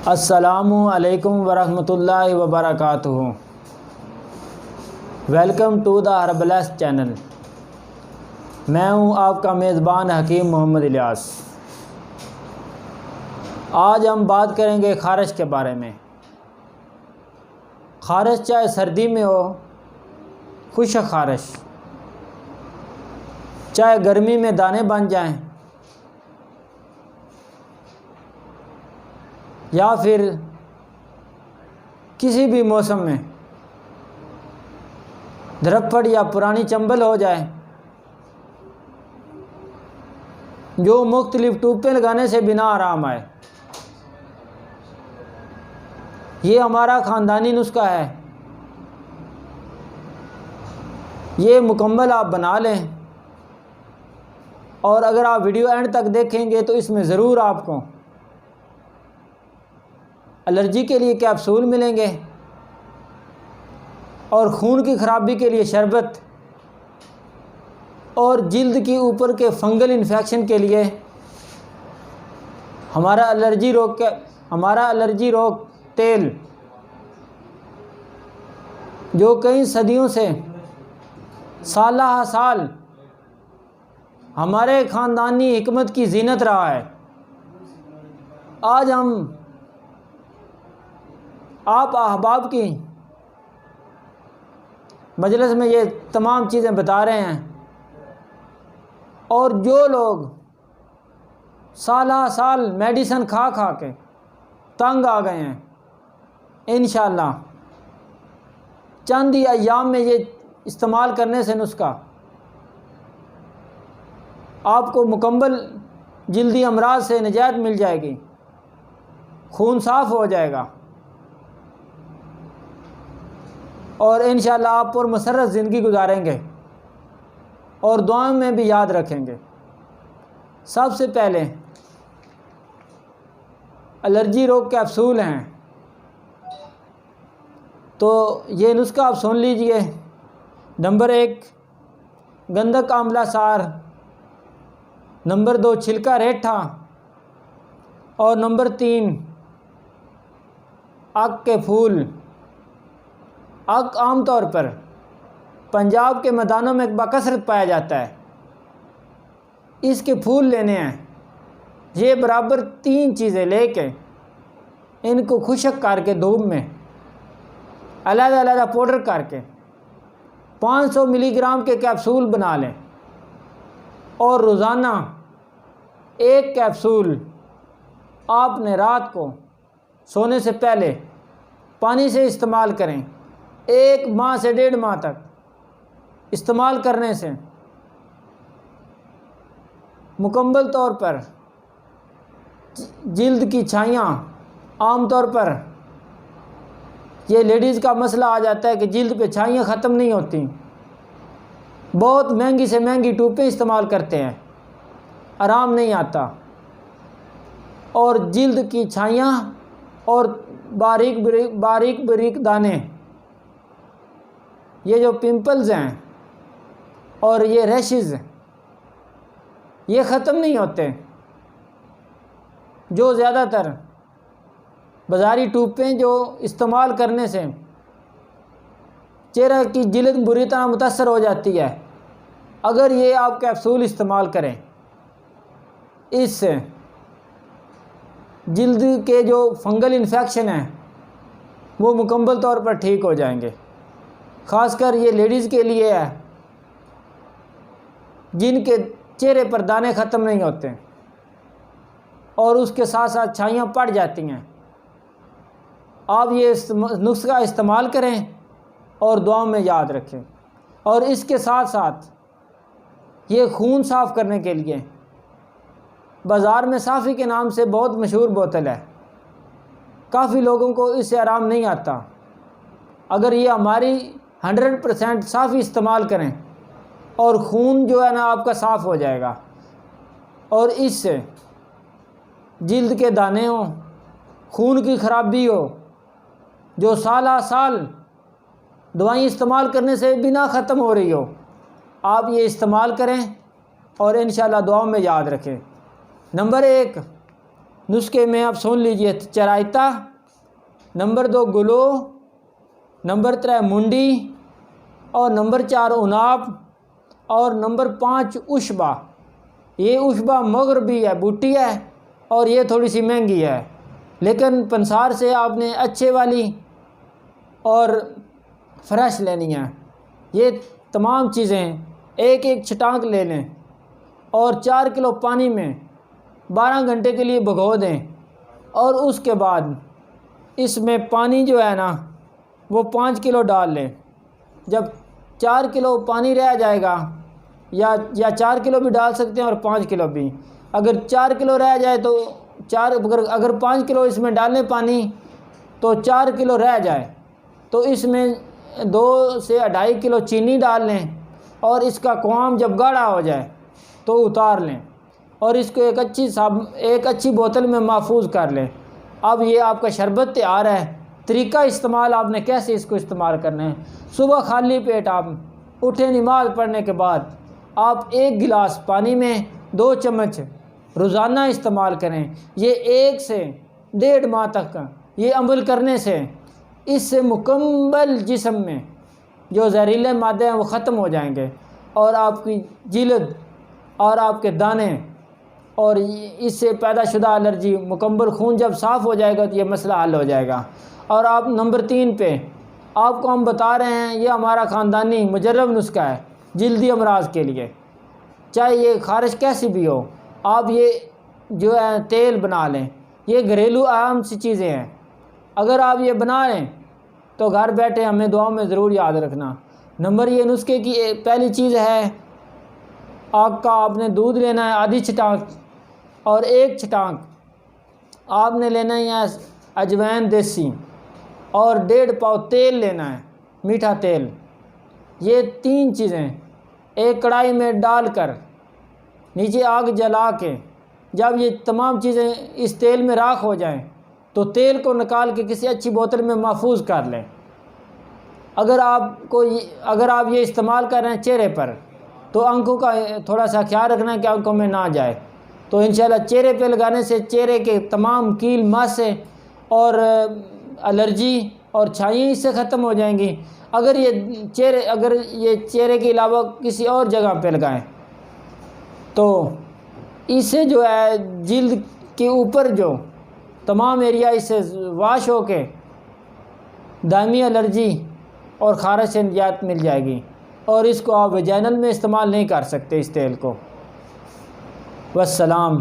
السلام علیکم ورحمۃ اللہ وبرکاتہ۔ Welcome to the herbals channel. میں ہوں آپ کا میزبان حکیم محمد الیاس۔ آج ہم بات کریں گے خارش کے بارے میں۔ خارش چاہے سردی میں ہو، خشک خارش، چاہے گرمی میں دانے بن جائیں، یا پھر کسی بھی موسم میں دھرپڑ یا پرانی چمبل ہو جائے، جو مختلف ٹوپیں لگانے سے بنا آرام آئے، یہ ہمارا خاندانی نسخہ ہے۔ یہ مکمل آپ بنا لیں، اور اگر آپ ویڈیو اینڈ تک دیکھیں گے تو اس میں ضرور آپ کو الرجی کے لیے کیپسول ملیں گے، اور خون کی خرابی کے لیے شربت، اور جلد کی اوپر کے فنگل انفیکشن کے لیے ہمارا الرجی روک تیل، جو کئی صدیوں سے سالہ سال ہمارے خاندانی حکمت کی زینت رہا ہے۔ آج ہم آپ احباب کی مجلس میں یہ تمام چیزیں بتا رہے ہیں، اور جو لوگ سالہ سال میڈیسن کھا کھا کے تنگ آ گئے ہیں، انشاءاللہ چند ہی ایام میں یہ استعمال کرنے سے نسخہ آپ کو مکمل جلدی امراض سے نجات مل جائے گی، خون صاف ہو جائے گا، اور انشاءاللہ آپ پر مسرت زندگی گزاریں گے، اور دعاؤں میں بھی یاد رکھیں گے۔ سب سے پہلے الرجی روک کیپسول ہیں، تو یہ نسخہ آپ سن لیجئے۔ نمبر 1 گندک آملہ سار، نمبر 2 چھلکا ریٹھا، اور نمبر 3 اک کے پھول۔ اک عام طور پر پنجاب کے میدانوں میں بکثرت پایا جاتا ہے۔ اس کے پھول لینے ہیں۔ یہ برابر 3 چیزیں لے کے ان کو خشک کر کے دھوپ میں علیحدہ علیحدہ پاؤڈر کر کے 500 ملی گرام کے کیپسول بنا لیں، اور روزانہ 1 کیپسول آپ نے رات کو سونے سے پہلے پانی سے استعمال کریں۔ 1 ماہ سے 1.5 ماہ تک استعمال کرنے سے مکمل طور پر جلد کی چھائیاں، عام طور پر یہ لیڈیز کا مسئلہ آ جاتا ہے کہ جلد پہ چھائیاں ختم نہیں ہوتی، بہت مہنگی سے مہنگی ٹوپیں استعمال کرتے ہیں، آرام نہیں آتا، اور جلد کی چھائیاں اور باریک باریک دانے، یہ جو پمپلز ہیں اور یہ ریشز، یہ ختم نہیں ہوتے۔ جو زیادہ تر بازاری ٹوپیں جو استعمال کرنے سے چہرہ کی جلد بری طرح متاثر ہو جاتی ہے، اگر یہ آپ کیپسول استعمال کریں، اس سے جلد کے جو فنگل انفیکشن ہیں وہ مکمل طور پر ٹھیک ہو جائیں گے۔ خاص کر یہ لیڈیز کے لیے ہے جن کے چہرے پر دانے ختم نہیں ہوتے، اور اس کے ساتھ ساتھ چھائیاں پڑ جاتی ہیں۔ آپ یہ نسخہ استعمال کریں اور دعاؤں میں یاد رکھیں۔ اور اس کے ساتھ ساتھ یہ خون صاف کرنے کے لیے بازار میں صافی کے نام سے بہت مشہور بوتل ہے، کافی لوگوں کو اس سے آرام نہیں آتا۔ اگر یہ ہماری 100% صافی استعمال کریں، اور خون جو ہے نا آپ کا صاف ہو جائے گا، اور اس سے جلد کے دانے ہوں، خون کی خرابی ہو جو سالہ سال دوائیں استعمال کرنے سے بنا ختم ہو رہی ہو، آپ یہ استعمال کریں اور انشاءاللہ دعاؤں میں یاد رکھیں۔ نمبر 1 نسخے میں آپ سن لیجئے، چرائتا، نمبر 2 گلو، نمبر 3 منڈی، اور نمبر 4 اناب، اور نمبر 5 اشبا۔ یہ اشبا مغربی ہے، بوٹی ہے، اور یہ تھوڑی سی مہنگی ہے، لیکن پنسار سے آپ نے اچھے والی اور فریش لینی ہے۔ یہ تمام چیزیں ایک ایک چھٹانک لے لیں اور 4 کلو پانی میں 12 گھنٹے کے لیے بھگو دیں، اور اس کے بعد اس میں پانی جو ہے نا وہ 5 کلو ڈال لیں۔ جب 4 کلو پانی رہ جائے گا، یا 4 کلو بھی ڈال سکتے ہیں اور 5 کلو بھی، اگر 4 کلو رہ جائے تو اگر 5 کلو اس میں ڈالیں پانی تو 4 کلو رہ جائے تو اس میں 2 سے 2.5 کلو چینی ڈال لیں، اور اس کا قوام جب گاڑھا ہو جائے تو اتار لیں، اور اس کو ایک اچھی بوتل میں محفوظ کر لیں۔ اب یہ آپ کا شربت تیار ہے۔ طریقہ استعمال آپ نے کیسے اس کو استعمال کرنا ہے، صبح خالی پیٹ آپ اٹھیں، نماز پڑھنے کے بعد آپ 1 گلاس پانی میں 2 چمچ روزانہ استعمال کریں۔ یہ 1 سے 1.5 ماہ تک یہ عمل کرنے سے اس سے مکمل جسم میں جو زہریلے مادے ہیں وہ ختم ہو جائیں گے، اور آپ کی جلد اور آپ کے دانے اور اس سے پیدا شدہ الرجی مکمل، خون جب صاف ہو جائے گا تو یہ مسئلہ حل ہو جائے گا۔ اور آپ نمبر 3 پہ آپ کو ہم بتا رہے ہیں، یہ ہمارا خاندانی مجرب نسخہ ہے جلدی امراض کے لیے، چاہے یہ خارش کیسی بھی ہو۔ آپ یہ جو ہے تیل بنا لیں، یہ گھریلو عام سی چیزیں ہیں، اگر آپ یہ بنا لیں تو گھر بیٹھے ہمیں دعاؤں میں ضرور یاد رکھنا۔ نمبر یہ نسخے کی پہلی چیز ہے، آگ کا آپ نے دودھ لینا ہے آدھی چھٹانک، اور 1 چھٹانک آپ نے لینا ہے اجوین دیسی، اور 1.5 پاؤ تیل لینا ہے، میٹھا تیل۔ یہ 3 چیزیں ایک کڑائی میں ڈال کر نیچے آگ جلا کے جب یہ تمام چیزیں اس تیل میں راکھ ہو جائیں تو تیل کو نکال کے کسی اچھی بوتل میں محفوظ کر لیں۔ اگر آپ یہ استعمال کر رہے ہیں چہرے پر تو آنکھوں کا تھوڑا سا خیال رکھنا ہے کہ آنکھوں میں نہ جائے، تو انشاءاللہ چہرے پہ لگانے سے چہرے کے تمام کیل ماسے اور الرجی اور چھائیں اس سے ختم ہو جائیں گی۔ اگر یہ چہرے کے علاوہ کسی اور جگہ پہ لگائیں تو اس سے جو ہے جلد کے اوپر جو تمام ایریا اس سے واش ہو کے دائمی الرجی اور خارش سے نجات مل جائے گی، اور اس کو آپ ویجینل میں استعمال نہیں کر سکتے اس تیل کو۔ والسلام۔